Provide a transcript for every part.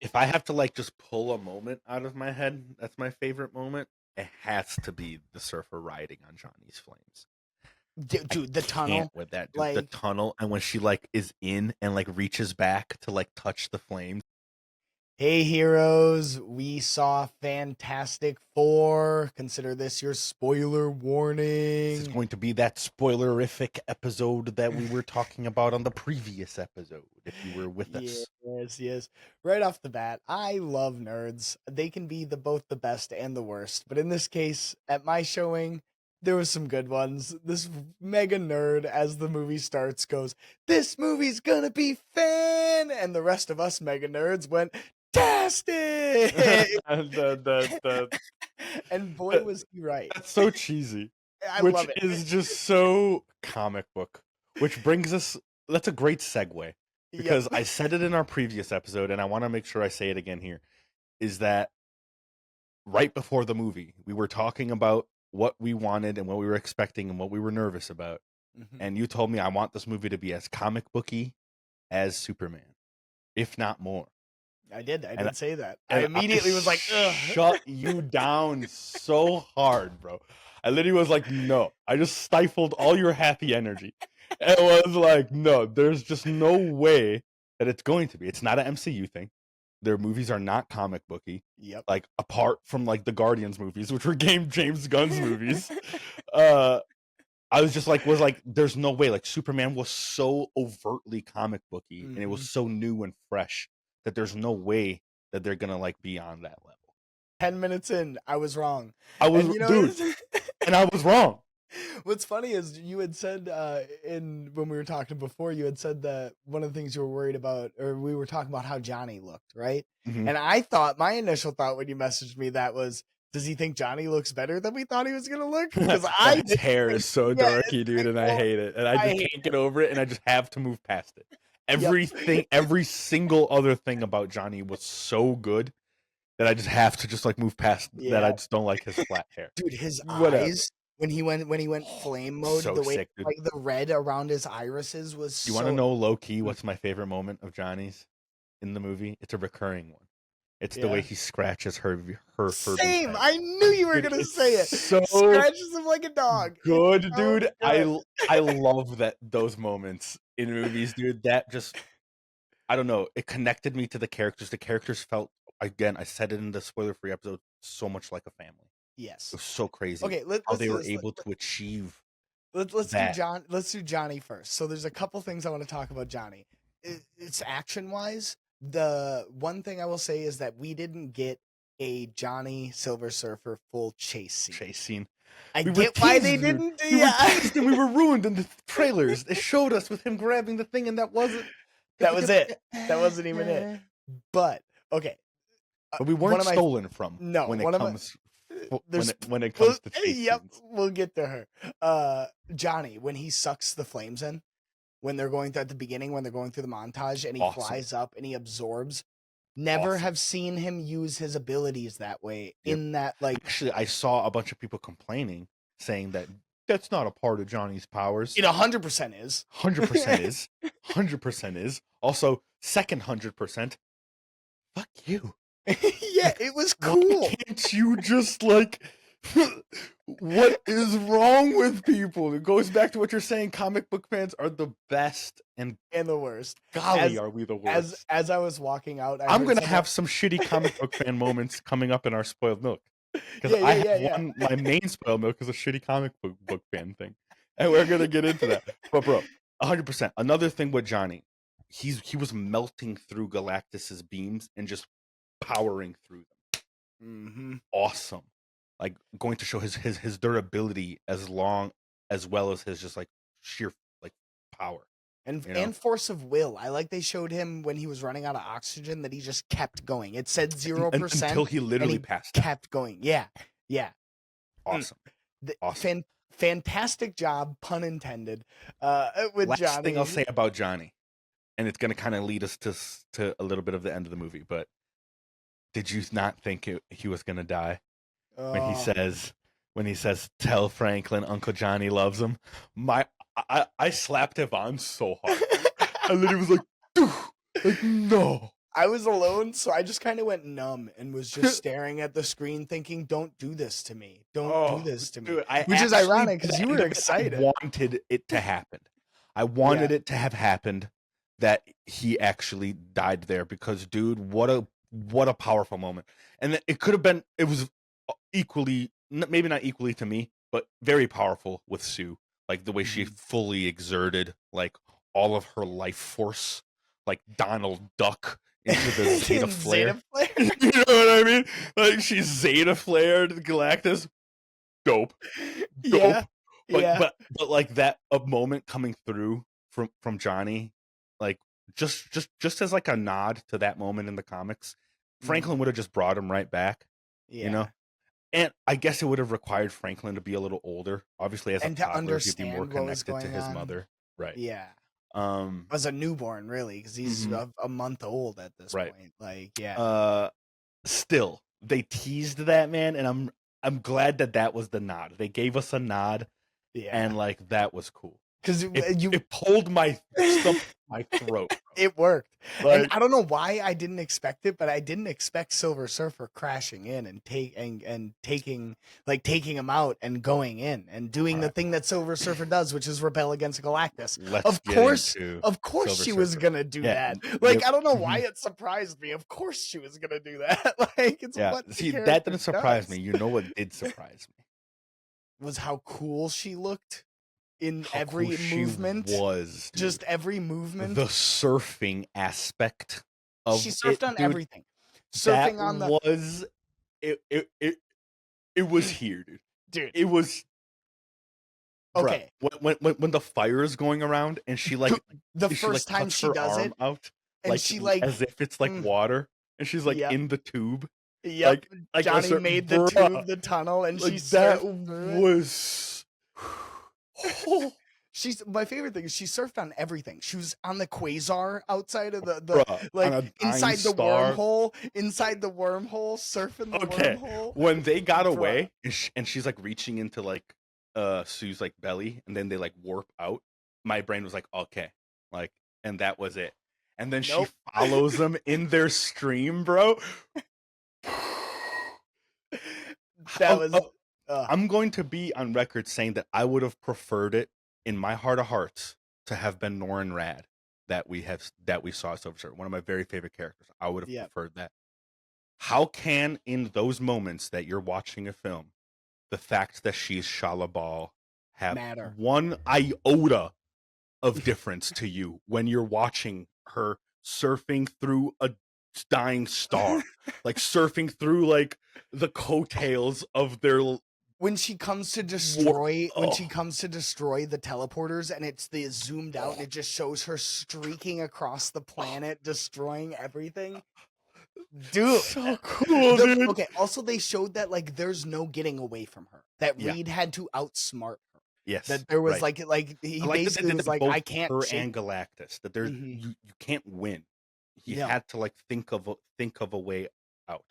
If I have to like just pull a moment out of my head, that's my favorite moment. It has to be the surfer riding on Johnny's flames. I Dude, the can't tunnel, with that, dude. The like, tunnel, and when she like is in and like reaches back to like touch the flames. hey heroes, we saw Fantastic Four. Consider this your spoiler This is warning. going to be that spoilerific episode that we were talking about on the previous episode. If you were with us, Yes, yes. Right off the bat, I love nerds. They can be both the best and the worst. But in this case, at my showing, there was some good ones. This mega nerd, as the movie starts, goes, "This movie's gonna be fan," and the rest of us mega nerds went, "Tastic!" the And boy, was he right. that's so cheesy, I which love it. is just so comic book. Which brings us. That's a great segue Yep. because I said it in our previous episode, and I want to make sure I say it again here. Is that right before the movie, we were talking about what we wanted and what we were expecting and what we were nervous about. Mhm. And you told me I want this movie to be as comic booky as Superman, if not more. I did. I And did say that. I and immediately was like, "Ugh." shut you down so hard, bro. I literally was like, no. I just stifled all your happy energy. It was like, no, there's just no way that it's going to be. It's not an MCU thing. Their movies are not comic booky. Yep. Like apart from like the Guardians movies, which were James Gunn's movies. Uh I was like, there's no way. Like Superman was so overtly comic booky and it was Mhm. so new and fresh that there's no way that they're gonna like be on that level. 10 minutes in, I was wrong. I was, And you know, dude, and I was wrong. what's funny is you had said in when we were talking before, you had said that one of the things you were worried about, or we were talking about how Johnny looked, right? Mhm. And I thought my initial thought when you messaged me that was, does he think Johnny looks better than we thought he was gonna look? Because I His did. hair is so Yeah, dorky, dude, and I well, hate it, and I I just hate can't get over it, and I just have to move past it. Yep. Everything, every single other thing about Johnny was so good that I just have to just like move past that. I Yeah. just don't like his flat hair. Dude, his Whatever. eyes when he went flame mode, So the way sick, dude. like the red around his irises was You want to so know low key what's my favorite moment of Johnny's in the movie? It's a recurring one. It's the way Yeah. he scratches her Furby's Same. head. I knew you were Dude, gonna it's say it. so Scratches him like a dog. It's good, so dude. good. I love that those moments in movies, dude. That just I don't know. It connected me to the characters. The characters felt again. I said it in the spoiler-free episode. So much like a family. Yes. It was so crazy Okay, how let's they do were this. able to achieve Let's do that. Let's do Johnny first. So there's a couple things I want to talk about Johnny. It's action wise. The one thing I will say is that we didn't get a Johnny Silver Surfer full chase scene. I We were get why they teased, dude. didn't. We were Yeah. teased and we were ruined in the trailers. They showed us with him grabbing the thing, and that wasn't. That was it. That wasn't even it. But okay, But we one weren't of my stolen from no when it one of my comes there's when it comes to chase yep, scenes. we'll get to her. Johnny, when he sucks the flames in, when they're going at the beginning, when they're going through the montage, and he Awesome. flies up and he absorbs. Never Awesome. have seen him use his abilities that way. Yep. In that, like, Actually, I saw a bunch of people complaining, saying that that's not a part of Johnny's powers. it 100% is. 100% is. 100% is. Also, second 100%. Fuck you. Yeah, it was Why cool. can't you just like what is wrong with people? It goes back to what you're saying. Comic book fans are the best, and And the worst. golly, are we the worst? As I was walking out, I'm gonna have some shitty comic book fan moments coming up in our spoiled milk, because I have one. My main spoiled milk is a shitty comic book fan thing, and we're gonna get into that. But bro, 100%. Another thing with Johnny, he was melting through Galactus's beams and just powering through them. Mm-hmm. Awesome. Like going to show his durability as well as his just like sheer like power. And force of will. I like they showed him when he was running out of oxygen that he just kept going. It said 0% until he literally passed out. kept going. Yeah. Awesome. Awesome. Fantastic job, pun intended. With Last Johnny. thing I'll say about Johnny, and it's gonna kind of lead us to a little bit of the end of the movie, but did you not think he was gonna die when he says tell Franklin Uncle Johnny loves him? I slapped Yvonne so hard. I literally was like, dude, like no. I was alone, so I just kind of went numb and was just staring at the screen thinking, "Don't do this to me. Don't do Oh, this to me." dude, I Which is actually, ironic by because the you end were of it, I excited. wanted it to happen. I Yeah. wanted it to have happened that he actually died there because, dude, what a powerful moment. And it could have been, it was equally, maybe not equally to me, but very powerful with Sue. Like the way she fully exerted like all of her life force, like Donald Duck into the Zeta In Flare. Zeta Flare? You know what I mean? Like she's Zeta Flared Galactus. Dope. Yeah. Dope. But Yeah. like that a moment coming through from Johnny, like just as like a nod to that moment in the comics, Franklin would have just brought him right back, you know? Yeah. And I guess it would have required Franklin to be a little older. Obviously, as a And to toddler, he'd be more understand what was connected to going his on. mother. Right. Yeah. Um, As a newborn, really, because he's mhm, a month old at this right. point. Like, yeah. Still, they teased that, man, and I'm glad that was the nod. They gave us a nod, Yeah. and like that was cool. Because It pulled my throat. it worked. And Like, I don't know why I didn't expect it, but I didn't expect Silver Surfer crashing in and taking him out and going in and doing the right, thing that Silver Surfer does, which is rebel against Galactus. let's get into Of course Silver she was Surfer. gonna do Yeah, that. Like, I don't know why mhm. it surprised me. Of course she was gonna do that. Like, it's Yeah. what the See, that character didn't surprise does. me. You know what did surprise me? Was how cool she looked in How cool every she movement. was, Just dude. every movement. The surfing aspect She of it, surfed on dude. everything. That Surfing on the was it was here, dude. dude. It was, bruh. Okay. When the fire is going around and The she like first time cuts she her does arm it, out and like she like, as if it's like water, and she's like yep, in the tube, yep. like a Johnny certain made the bruh. tube, the tunnel, and she Like that surfed through was oh, She's my favorite thing is she surfed on everything. She was on the quasar outside of the bruh, on like a dying star. inside the wormhole, surfing the Okay, wormhole. when they got Bruh. away and she's like reaching into like Sue's like belly, and then they like warp out, my brain was like, okay, like, and that was it. And then she Nope. follows them in their stream, bro. That was I'm going to be on record saying that I would have preferred it in my heart of hearts to have been Norrin Rad that we saw as Silver Surfer, one of my very favorite characters. I would have yeah. preferred that. How can, in those moments that you're watching a film, the fact that she's Shala Ball have Matter. one iota of difference to you when you're watching her surfing through a dying star, like surfing through like the coattails of their When she comes to war? destroy Oh, the teleporters and it's the zoomed out and it just shows her streaking across the planet destroying everything. Dude, so cool, dude. okay, also they showed that like there's no getting away from her. That Yeah. Reed had to outsmart her. Yes, That there was right. like he I like basically was that like, both I can't her shake. and Galactus, that there's Mhm. you can't win. He No. had to like think of a way out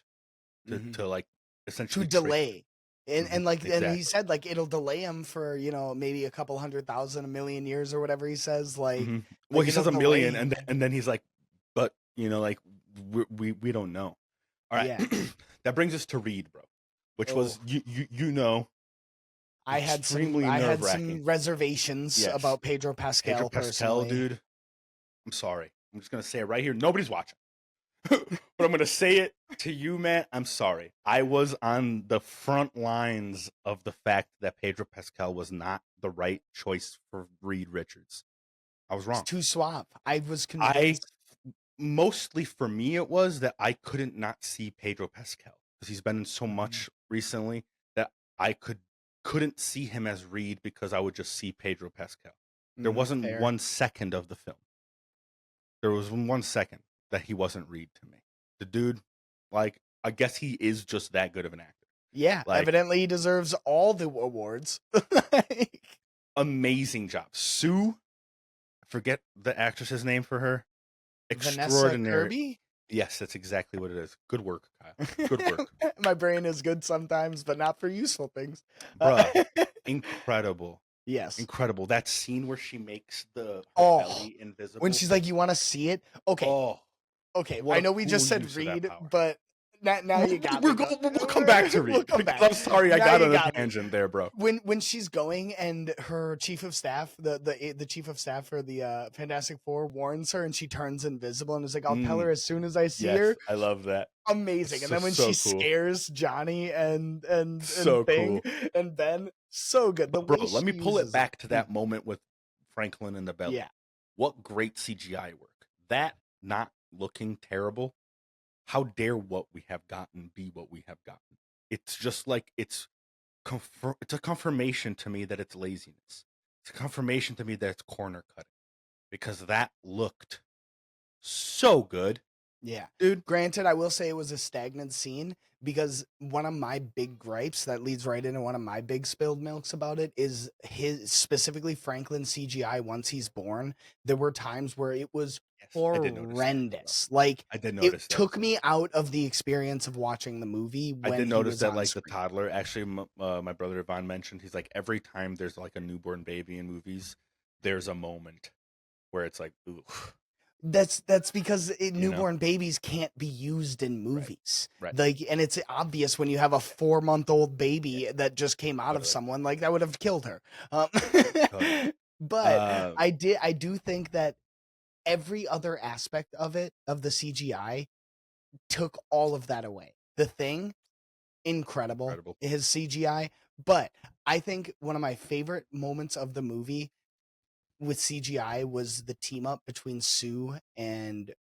Mhm. to like To essentially trick delay. And like and he exactly. said like it'll delay him for, maybe a couple 100,000, a million years or whatever he says Well, he it'll says a million, delay. and then he's like, but like we don't know. All right, Yeah. that brings us to Reed, bro, which was Oh. extremely I had nerve some wracking. reservations Yes, about Pedro Pedro Pascal Pascal, personally. dude. I'm sorry. I'm just gonna say it right here. Nobody's watching. But I'm gonna say it to you, man. I'm sorry. I was on the front lines of the fact that Pedro Pascal was not the right choice for Reed Richards. I was It's wrong. too suave. I was I convinced. mostly for me it was that I couldn't not see Pedro Pascal because he's been in so Mhm. much recently that I couldn't see him as Reed because I would just see Pedro Pascal. There wasn't Fair. 1 second of the film. There was 1 second that he wasn't Reed to me. The dude, like, I guess he is just that good of an actor. Yeah, Like, evidently he deserves all the awards. Like, amazing job. Sue, I forget the actress's name for her. Vanessa Extraordinary. Kirby? Yes, that's exactly what it is. Good work, Kyle. Good work. My brain is good sometimes, but not for useful things. Bruh, incredible. Yes. Incredible. That scene where she makes her Oh, belly invisible. when she's like, "You want to see it?" Okay. Oh, Okay, What I a know we just cool said use of that Reed, power. but now you got me. We'll come back to Reed. We'll come Because back. I'm sorry I Now got you on a got me. tangent there, bro. When she's going and her chief of staff, the chief of staff for the Fantastic Four warns her and she turns invisible and is like, "I'll tell her as soon as I see her." Yes, I love that. Amazing. And then when So she cool. scares Johnny and So Thing cool. and Ben, so good. The Bro, way let me she pull it uses back to that moment with Franklin in the belly. Yeah. What great CGI work. That not looking terrible. How dare what we have gotten be what we have gotten. It's just like it's a confirmation to me that it's laziness. It's a confirmation to me that it's corner cutting. Because that looked so good. Yeah. Dude. Granted, I will say it was a stagnant scene because one of my big gripes that leads right into one of my big spilled milks about it is specifically Franklin's CGI once he's born. There were times where it was horrendous. Like, I did notice it took me out of the experience of watching the movie when I did notice that, like, screen. the toddler, actually, my brother Yvonne mentioned, he's like, every time there's, like, a newborn baby in movies, there's a moment where it's like, ooh. That's because newborn babies can't be used in movies. Right. Like, and it's obvious when you have a 4-month-old baby that just came out of someone, like that would have killed her. But I do think that every other aspect of it, of the CGI, took all of that away. The Thing, incredible. His CGI, but I think one of my favorite moments of the movie with CGI was the team up between Sue and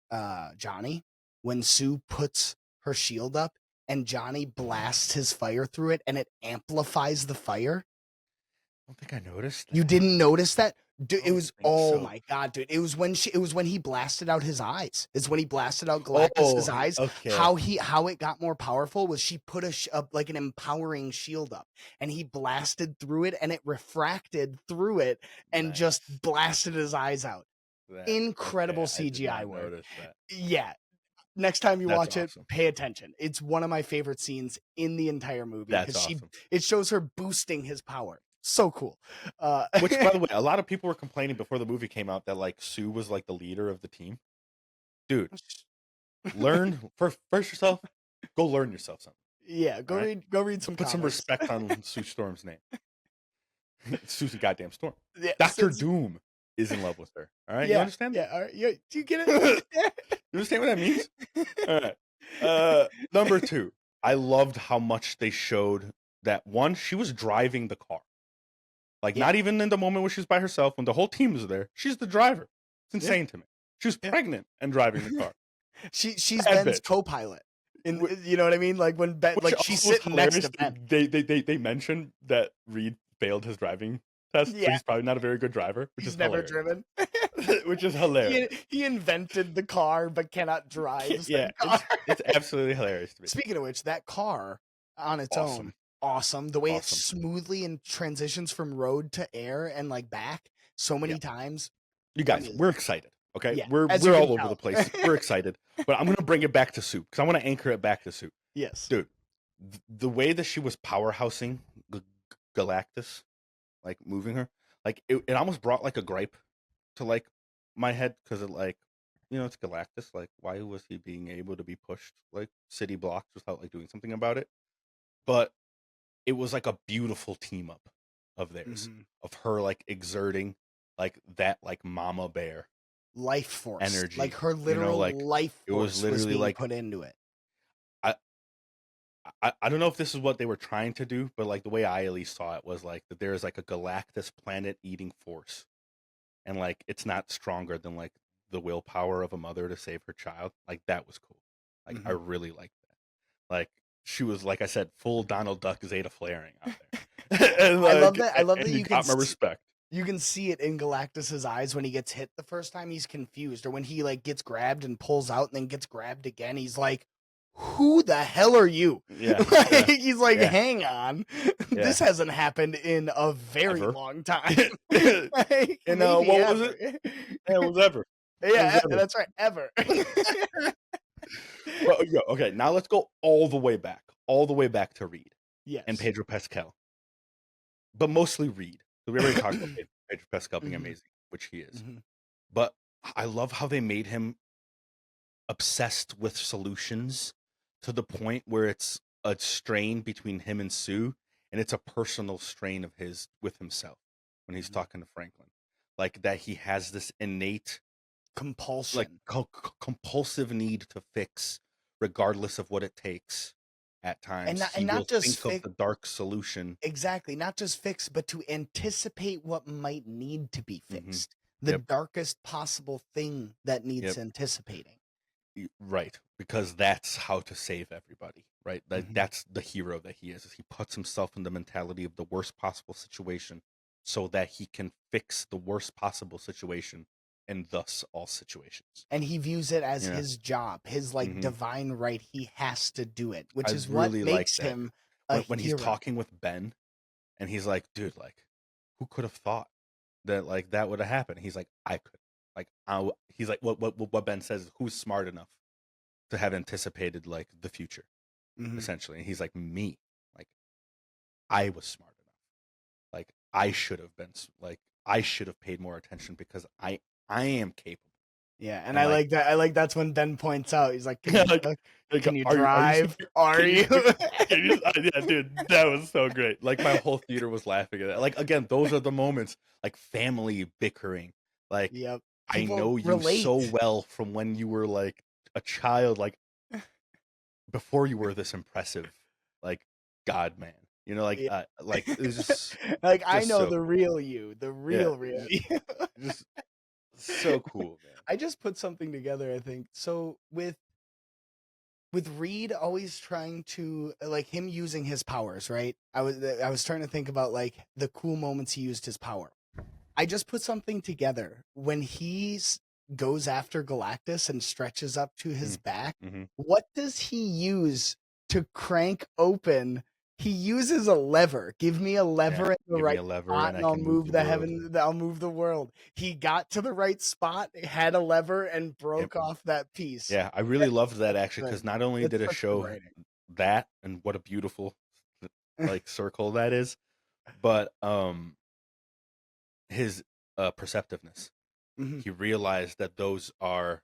Johnny when Sue puts her shield up and Johnny blasts his fire through it and it amplifies the fire. I don't think I noticed that. You didn't notice that? Dude, it was my god, dude. It was when he blasted out his eyes. It's when he blasted out Galactus's eyes. Okay. How it got more powerful was she put like an empowering shield up and he blasted through it and it refracted through it and just blasted his eyes out. Incredible CGI work. Yeah. Next time you watch it, pay attention. It's one of my favorite scenes in the entire movie because it shows her boosting his power. So cool. Which, by the way, a lot of people were complaining before the movie came out that, like, Sue was like the leader of the team. Dude, learn first yourself. Go learn yourself something. Yeah, go read some. Put some respect on Sue Storm's name. Sue's a goddamn Storm. Yeah, Doctor Doom is in love with her. All right, yeah, you understand? Yeah, all right. Do you get it? You understand what that means? All right. Number 2, I loved how much they showed that one, she was driving the car. Like, not even in the moment where she's by herself, when the whole team is there, she's the driver. It's insane to me. She was pregnant and driving the car. She's Ben's co-pilot. You know what I mean? Like when Ben, like she's sitting next to Ben. They mentioned that Reed failed his driving test, so he's probably not a very good driver, which is never hilarious. driven. Which is hilarious. He invented the car but cannot drive. It's absolutely hilarious to me. Speaking of which, that car on its own, awesome. The way it smoothly and transitions from road to air and like back so many times. You guys, we're excited. Okay, Yeah, we're all over the place. We're excited, but I'm gonna bring it back to Soup because I want to anchor it back to Soup. Yes, dude, the way that she was powerhousing Galactus, like moving her, like it almost brought like a gripe to like my head because it like, you know, it's Galactus. Like, why was he being able to be pushed like city blocks without like doing something about it? But it was like a beautiful team up of theirs, of her like exerting like that like mama bear life force energy, like her literal life force. It was literally being like put into it. I don't know if this is what they were trying to do, but like the way I at least saw it was like that there is like a Galactus planet eating force, and like it's not stronger than like the willpower of a mother to save her child. Like that was cool. Like I really liked that. Like she was, like I said, full Donald Duck Zeta flaring out there. And, like, I love that. I love that you got my respect. You can see it in Galactus's eyes when he gets hit the first time. He's confused, or when he like gets grabbed and pulls out and then gets grabbed again. He's like, who the hell are you? Yeah, he's like, hang on, this hasn't happened in a very long time. Like, and what was it? It was ever. Yeah, that's right, ever. But, okay, now let's go all the way back to Reed. Yes, and Pedro Pascal, but mostly Reed. So we already talked about Pedro Pascal being amazing, which he is. But I love how they made him obsessed with solutions to the point where it's a strain between him and Sue, and it's a personal strain of his with himself when he's Mhm. talking to Franklin. Like that he has this innate like Compulsion. compulsive need to fix regardless of what it takes. At And times not he and will not just think of fix the dark solution. exactly, not just fix, but to anticipate what might need to be Hmm. fixed. The Yep. darkest possible thing that needs Yep. anticipating. Right, because that's how to save everybody, right? Mhm. That's the hero that he is. He puts himself in the mentality of the worst possible situation so that he can fix the worst possible situation and thus all situations. And he views it as Yeah. his job, his like Hmm. divine right. He has to do it, which I is what really like makes that, dude. him a When he's hero. talking with Ben and he's like, dude, like, who could have thought that like that would have happened? He's like, I could. Like, he's like, what Ben says is, who's smart enough to have anticipated like the future? Mhm. Essentially. And he's like, me. Like, I was smart enough. Like, I should have been like I should have paid more attention because I am capable. Yeah, and And I like like that. I like that's when Ben points out. He's like, "Can you like cook? like Can you are you drive? Are can you you?" cook? Can you yeah, dude, that was so great. Like my whole theater was laughing at that. Like again, those are the moments like family bickering. Like Yep. I People know you so relate. well from when you were like a child, like before you were this impressive, like God man. You know, Yeah. like it was Like I just know so the cool. real you, the Yeah, real you. just so cool, man. I just put something together, I think. So with Reed always trying to like him using his powers, right? I was trying to think about like the cool moments he used his power. I just put something together when goes after Galactus and stretches up to his Mm, back. mhm. What does he use to crank open? He uses a lever. Give me a Yeah, lever in the give me right a lever spot, and and I I'll can move move the the world. heaven. I'll move the world. He got to the right spot, had a lever, and Yep. broke off that piece. Yeah, I really loved that That's actually good. because not only That's did it such good show writing. that and what a beautiful like circle that is, but his perceptiveness. Mhm. He realized that those are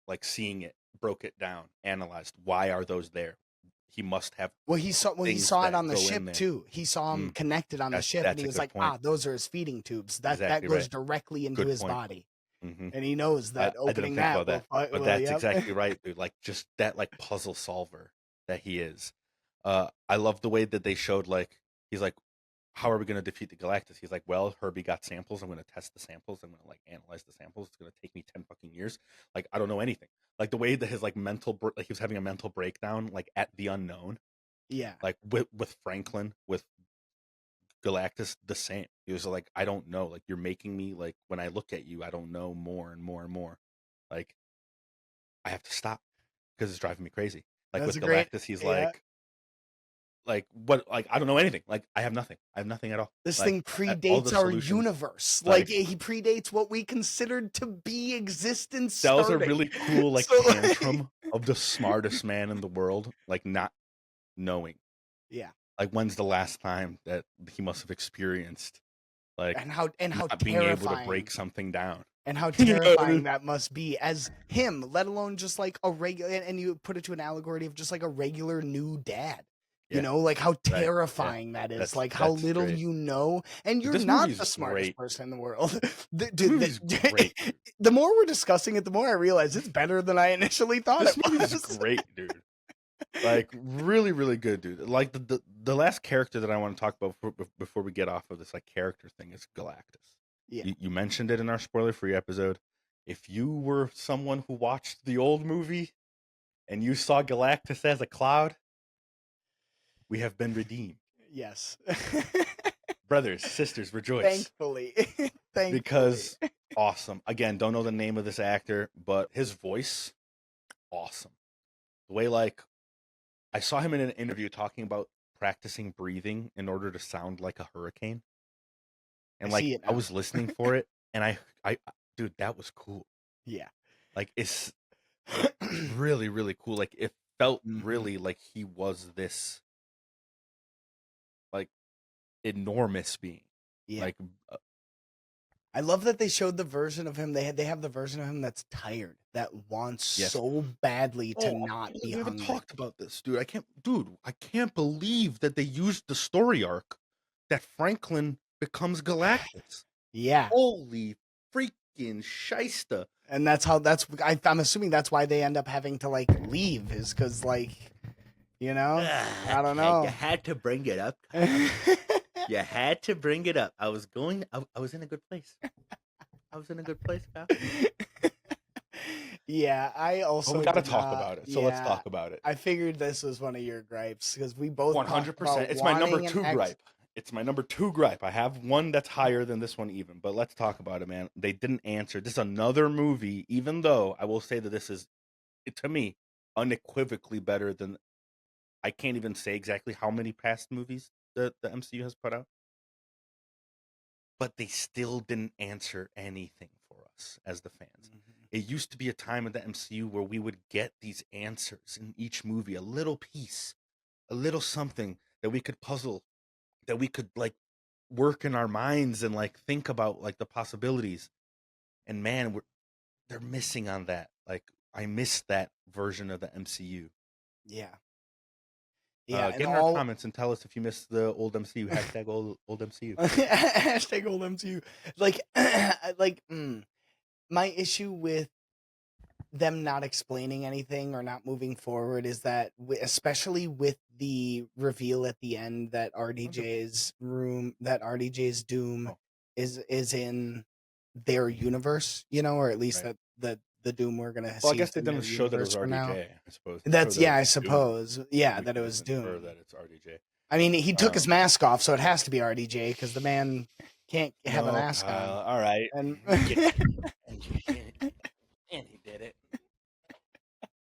like seeing it, broke it down, analyzed why are those there. He must have He things saw it that on the go in ship there. too. He saw him Mm, connected on the ship, and that's he a was good like, point. "Ah, those are his feeding tubes. That Exactly goes right. directly into Good his point. body." Hmm. And he knows that I didn't opening think that about will that, fight. but Well, that's yep. exactly right, dude. Like just that, like puzzle solver that he is. I love the way that they showed. Like he's like, "How are we going to defeat the Galactus?" He's like, "Well, Herbie got samples. I'm going to test the samples. I'm going to like analyze the samples. It's going to take me 10 fucking years. Like I don't know anything. Like the way that his like like he was having a mental breakdown, like at the unknown. Yeah, Like with Franklin, with Galactus, the same. He was like, I don't know. Like you're making me like when I look at you, I don't know more and more and more. Like I have to stop because it's driving me crazy. Like that's with a great. Galactus, he's Yeah, like what? Like I don't know anything. Like I have nothing. I have nothing at all. this Like thing all the predates our solutions. universe. Like Like he predates what we considered to be existence that was a starting. really cool like So, like, tantrum of the smartest man in the world, like not knowing. yeah, Like when's the last time that he must have experienced like and how not being able to terrifying break something down? and how You know what I terrifying mean? that must be as him, let alone just like a regular. And you put it to an allegory of just like a regular new dad. Yeah, Like how right. Yeah. terrifying that is, like how That's little great. you know, and Dude, you're this not movie's the smartest great, dude. person in the world. This Dude, movie's great, dude. the more we're discussing it, the more I realize it's better than I initially thought it This movie's was. great, dude. Like really, really good, dude. Like the last character that I want to talk about before we get off of this like character thing is Galactus. Yeah. You mentioned it in our spoiler-free episode. If you were someone who watched the old movie and you saw Galactus as a cloud, we have been redeemed. Yes. Brothers, sisters, rejoice. Thankfully. Thankfully. Because awesome. Again, don't know the name of this actor, but his voice, awesome. The way like I saw him in an interview talking about practicing breathing in order to sound like a hurricane. I And like see it I now. was listening for it and I dude, that was cool. Yeah. Like it's really, really cool. Like it felt Mhm. really like he was this like enormous being. Yeah. Like I love that they showed the version of him. They have the version of him that's tired, that wants so badly to not be we haven't hungry. talked about this, dude. I can't believe that they used the story arc that Franklin becomes Galactus. Yeah. Holy freaking shysta. And I'm assuming that's why they end up having to like leave, is because like, you know, I don't know. You had to bring it up. You had to bring it up. I was in a good place. I was in a good place, Kyle. Yeah, I also. But we got to talk about it. So let's yeah, talk about it. I figured this was one of your gripes because we both 100%. It's my number 2 gripe. It's my number 2 gripe. I have one that's higher than this one even, but let's talk about it, man. They didn't answer. This is another movie, even though I will say that this is, to me, unequivocally better than, I can't even say exactly how many past movies the MCU has put out. But they still didn't answer anything for us as the fans. It used to be a time in the MCU where we would get these answers in each movie, a little piece, a little something that we could puzzle, that we could like work in our minds and like think about like the possibilities. And man, they're missing on that. Like I missed that version of the MCU. Yeah. Get in our comments and tell us if you missed the old MCU. Hashtag old MCU. Hashtag old MCU. Like, my issue with them not explaining anything or not moving forward is that, especially with the reveal at the end that RDJ's Doom is in their universe, you know, or at least Right. that the Doom we're gonna see. Well, I guess they didn't show that it was RDJ. I suppose. That's I suppose. Yeah, that it was Doom. That it's RDJ. I mean, he took his mask off, so it has to be RDJ because the man can't have a mask on. All right. And and he did it.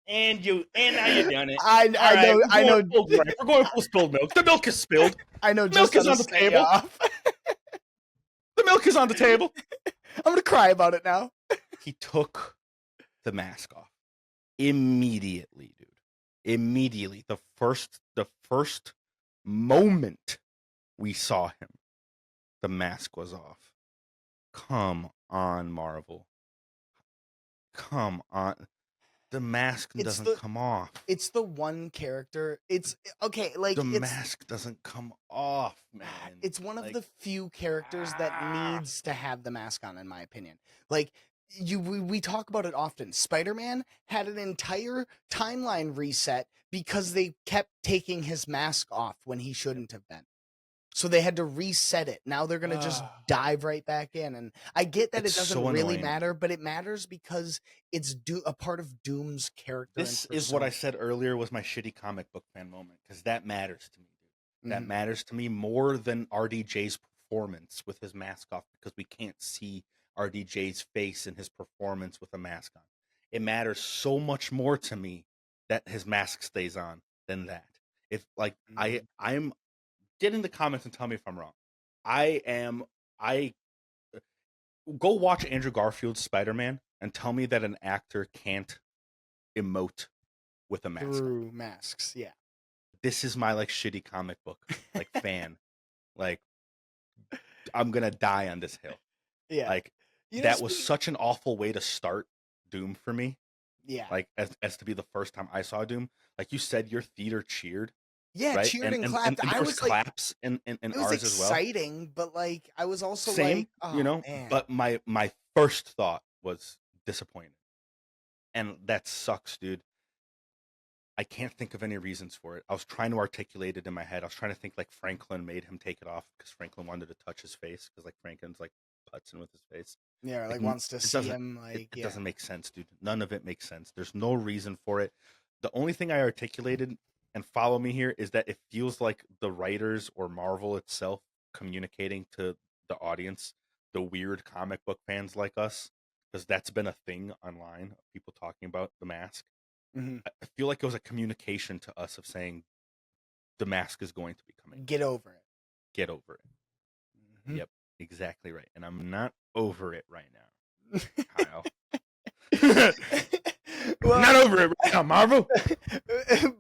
And now you done it. I know. We're going full spilled milk. The milk is spilled. I know. The milk is on the table. The milk is on the table. I'm gonna cry about it now. He took the mask off immediately, dude. Immediately. The first moment we saw him, the mask was off. Come on, Marvel. Come on. The mask doesn't come off. It's the one character. It's okay. Like the mask doesn't come off, man. It's one of the few characters that needs to have the mask on, in my opinion. Like we talk about it often. Spider-Man had an entire timeline reset because they kept taking his mask off when he shouldn't have been. So they had to reset it. Now they're gonna just dive right back in, and I get that it doesn't really matter, but it matters because it's a part of Doom's character. This is what I said earlier was my shitty comic book fan moment, because that matters to me, dude. That matters to me more than RDJ's performance with his mask off, because we can't see RDJ's face in his performance with a mask on. It matters so much more to me that his mask stays on than that. If like I'm. Get in the comments and tell me if I'm wrong. I go watch Andrew Garfield's Spider-Man and tell me that an actor can't emote with a mask. Through masks, yeah. This is my like shitty comic book like fan. Like I'm gonna die on this hill. Yeah. Like that was such an awful way to start Doom for me. Yeah. Like as to be the first time I saw Doom. Like you said, your theater cheered. Yeah, right? cheered and clapped. And I was claps in it was ours as well. Exciting, but like I was also same, like, oh, you know. Man. But my first thought was disappointed, and that sucks, dude. I can't think of any reasons for it. I was trying to articulate it in my head. I was trying to think like Franklin made him take it off because Franklin wanted to touch his face, because like Franklin's like putzing with his face. Yeah, like wants to see him. Like it doesn't make sense, dude. None of it makes sense. There's no reason for it. The only thing I articulated, and follow me here, is that it feels like the writers or Marvel itself communicating to the audience, the weird comic book fans like us, because that's been a thing online of people talking about the mask. I feel like it was a communication to us of saying the mask is going to be coming. Get over it. Get over it. Yep, exactly right. And I'm not over it right now, Kyle. Well, not over it right now, Marvel.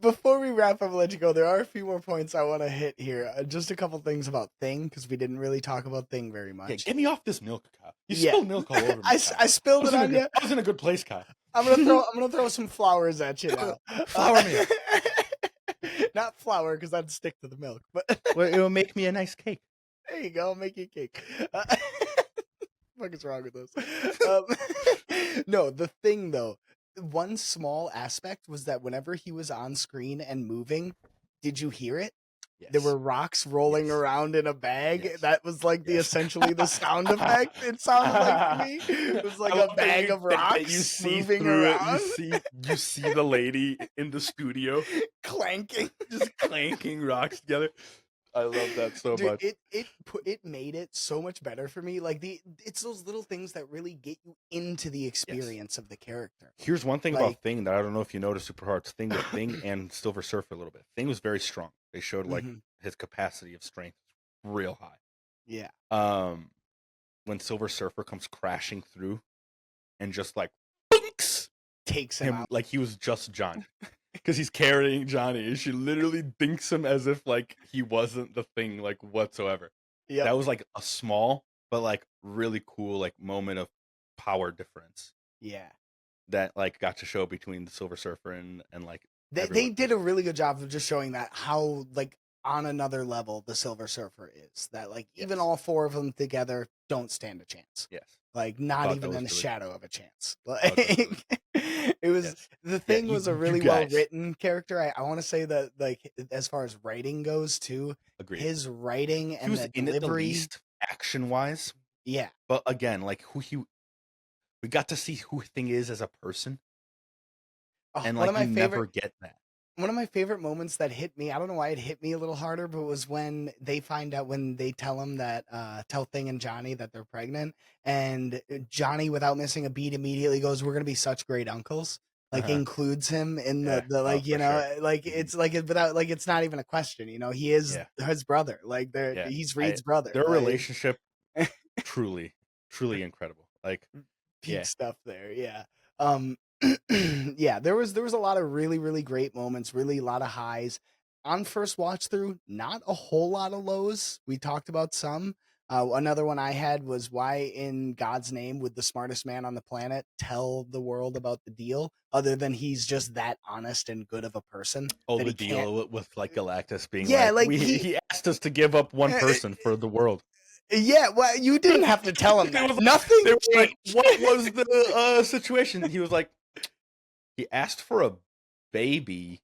before we wrap up and let you go, there are a few more points I want to hit here. Just a couple things about Thing, because we didn't really talk about Thing very much. Yeah, get me off this milk, Kyle. You spilled milk all over me. I spilled it on you. I was in a good place, Kyle. I'm gonna throw some flowers at you now. Flour me. Not flour, because that'd stick to the milk. But well, it'll make me a nice cake. There you go. I'll make you a cake. What is wrong with this? No, the Thing though. One small aspect was that whenever he was on screen and moving, did you hear it? Yes. There were rocks rolling around in a bag. Yes. That was like the essentially the sound effect. It sounded like to me. It was like a bag of rocks you see moving around. You see the lady in the studio clanking, just clanking rocks together. I love that so much. It made it so much better for me. Like it's those little things that really get you into the experience of the character. Here's one thing about Thing that I don't know if you noticed super hard. Thing with Thing and Silver Surfer a little bit. Thing was very strong. They showed like his capacity of strength real high. Yeah. When Silver Surfer comes crashing through and just like takes him out like he was just Johnny. Because he's carrying Johnny, and she literally dinks him as if like he wasn't the Thing like whatsoever. Yeah, that was like a small but like really cool like moment of power difference. Yeah, that like got to show between the Silver Surfer and like they did a really good job of just showing that how like on another level the Silver Surfer is. That like even all four of them together don't stand a chance. Yes. Like not even in a shadow of a chance. Like it was the Thing was a really well written character. I want to say that like as far as writing goes too. Agreed. His writing and the delivery action wise. Yeah. But again, like we got to see who Thing is as a person. And like you never get that. One of my favorite moments that hit me, I don't know why it hit me a little harder, but was when they find out, when they tell him that, tell Thing and Johnny that they're pregnant, and Johnny, without missing a beat, immediately goes, "We're gonna be such great uncles." Like includes him in the like, you know, sure. Like it's like without like it's not even a question, you know, he is his brother. Like he's Reed's brother. Their relationship truly incredible. Like peak stuff there. Yeah. Yeah, there was a lot of really great moments, really a lot of highs on first watch through. Not a whole lot of lows. We talked about some. Another one I had was, why in God's name would the smartest man on the planet tell the world about the deal, other than he's just that honest and good of a person? Oh, the deal with like Galactus being like he asked us to give up one person for the world. Yeah, well, you didn't have to tell him that. Nothing changed. Like, what was the situation? He was like, he asked for a baby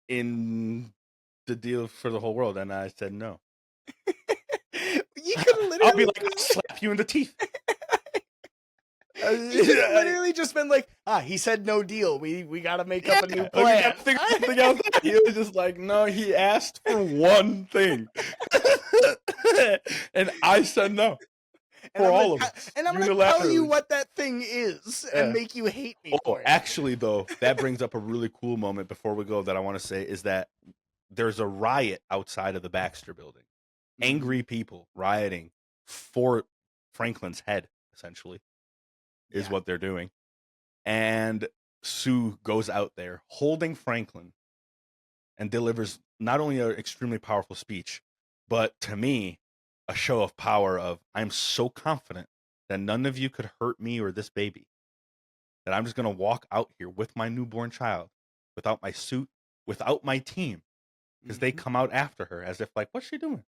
in the deal for the whole world, and I said no. You could literally. I'll be like, I'll slap you in the teeth. You could have literally just been like, he said no deal. We got to make up a new plan. Think something else. He was just like, no, he asked for one thing, and I said no. For all of us. And I'm going to tell you what that thing is and make you hate me for it. Actually, though, that brings up a really cool moment before we go that I want to say is that there's a riot outside of the Baxter building. Angry people rioting for Franklin's head, essentially, is what they're doing. And Sue goes out there holding Franklin and delivers not only an extremely powerful speech, but to me, a show of power of, I'm so confident that none of you could hurt me or this baby, that I'm just going to walk out here with my newborn child, without my suit, without my team, because they come out after her as if like, what's she doing?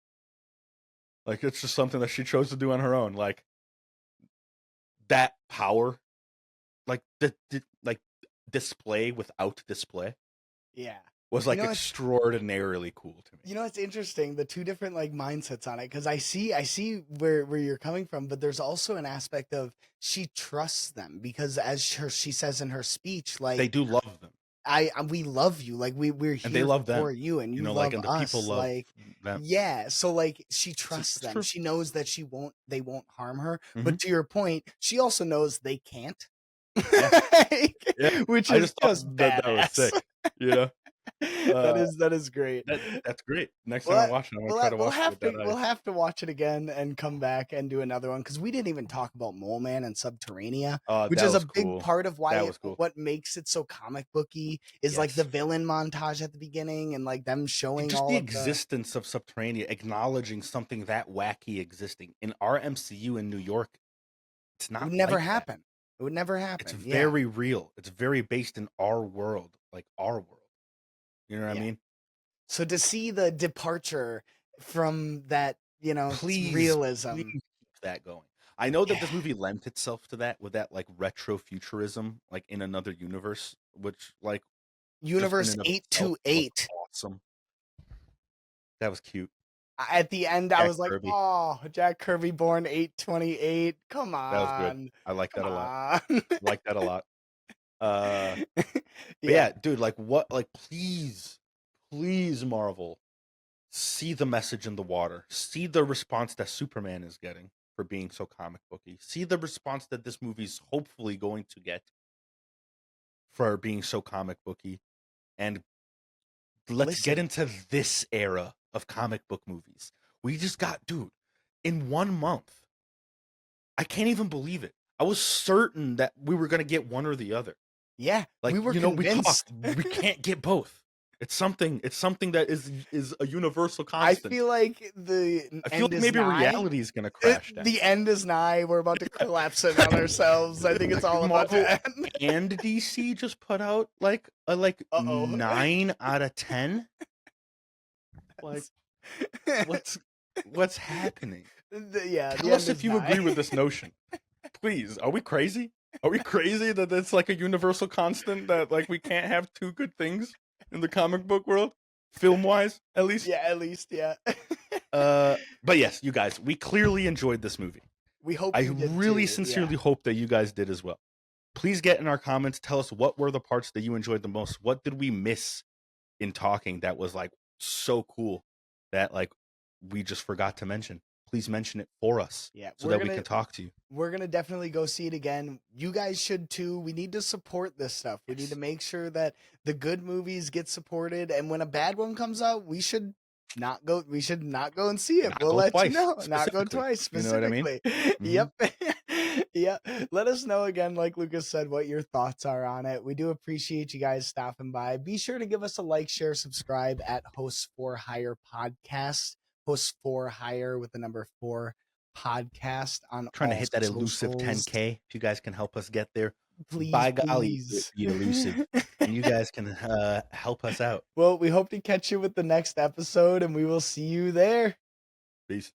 Like, it's just something that she chose to do on her own. Like, that power, like like display without display. Yeah. Was like extraordinarily cool to me. You know, it's interesting, the two different like mindsets on it, because I see where you're coming from, but there's also an aspect of she trusts them, because as she says in her speech, like they do love them. We love you, like we're here and they love for them. you, and you know, love like, and the us. People love like them. Yeah, so like she trusts them. True. She knows that they won't harm her. But to your point, she also knows they can't. Which is just badass. That was sick. Yeah. Uh, that is great. that's great. Next time I Well, watch it, I'm gonna try to watch it with that we'll eyes. have to watch it again and come back and do another one because we didn't even talk about Mole Man and Subterranea, which That is a was big cool. part of why That was cool. what makes it so comic booky is like the Yes. villain montage at the beginning and like them showing Just all the of the. existence of Subterranea, acknowledging something that wacky existing in our MCU in New York, it's It not would never like that. happen. It would never It's happen. Yeah, very real. It's very based in our world, like our world. You know what I yeah. mean? So to see the departure from that, Please, realism. please keep that going. I know that Yeah. this movie lent itself to that with that like retro futurism, like in another universe, which like just in Universe and of itself was 828. awesome. That was cute. At the end, I Jack was like, Kirby. "Oh, Jack Kirby born 828. Come That was good. on. I like Come that a lot. on." I like that a lot. Uh but Yeah. yeah, dude, like what like please Marvel, see the message in the water. See the response that Superman is getting for being so comic booky. See the response that this movie's hopefully going to get for being so comic booky. And let's get Listen, into this era of comic book movies. We just got, dude, in 1 month. I can't even believe it. I was certain that we were going to get one or the other. yeah, Like, we were we talked, convinced. we can't get both. It's something that is a universal I constant. feel like the I feel end like is maybe nigh. reality is going to crash down. The end is nigh. We're about to collapse in on ourselves. I think it's all about Marvel to end. and DC just put out like a Uh-oh. 9 out of 10. Like what's happening? Yeah, the Tell us end if is you agree nigh. with this notion. Please. Are we crazy? Are we crazy that it's like a universal constant that like we can't have two good things in the comic book world? Film wise, at least. Yeah, at least, yeah. But yes, you guys, we clearly enjoyed this movie. We hope I you did really too. Yeah. sincerely hope that you guys did as well. Please get in our comments. Tell us what were the parts that you enjoyed the most. What did we miss in talking that was like so cool that like we just forgot to mention? Please mention it for us, Yeah, so that we can talk to you. we're gonna definitely go see it again. You guys should too. We need to support this stuff. We need to make sure that the good movies get supported, and when a bad one comes out, we should not go. We should not go and see it. Not We'll go let you twice, know. Not go specifically. twice You know what I mean? specifically. Mhm. Yep. Yeah. Let us know again, like Lucas said, what your thoughts are on it. We do appreciate you guys stopping by. Be sure to give us a like, share, subscribe at Hosts4Hire podcast. Hosts4Hire with the number 4 podcast on Trying to all hit that elusive socials. 10K. If you guys can help us get there, Please, by golly, please. be elusive, and you guys can help us out. Well, we hope to catch you with the next episode, and we will see you there. Peace.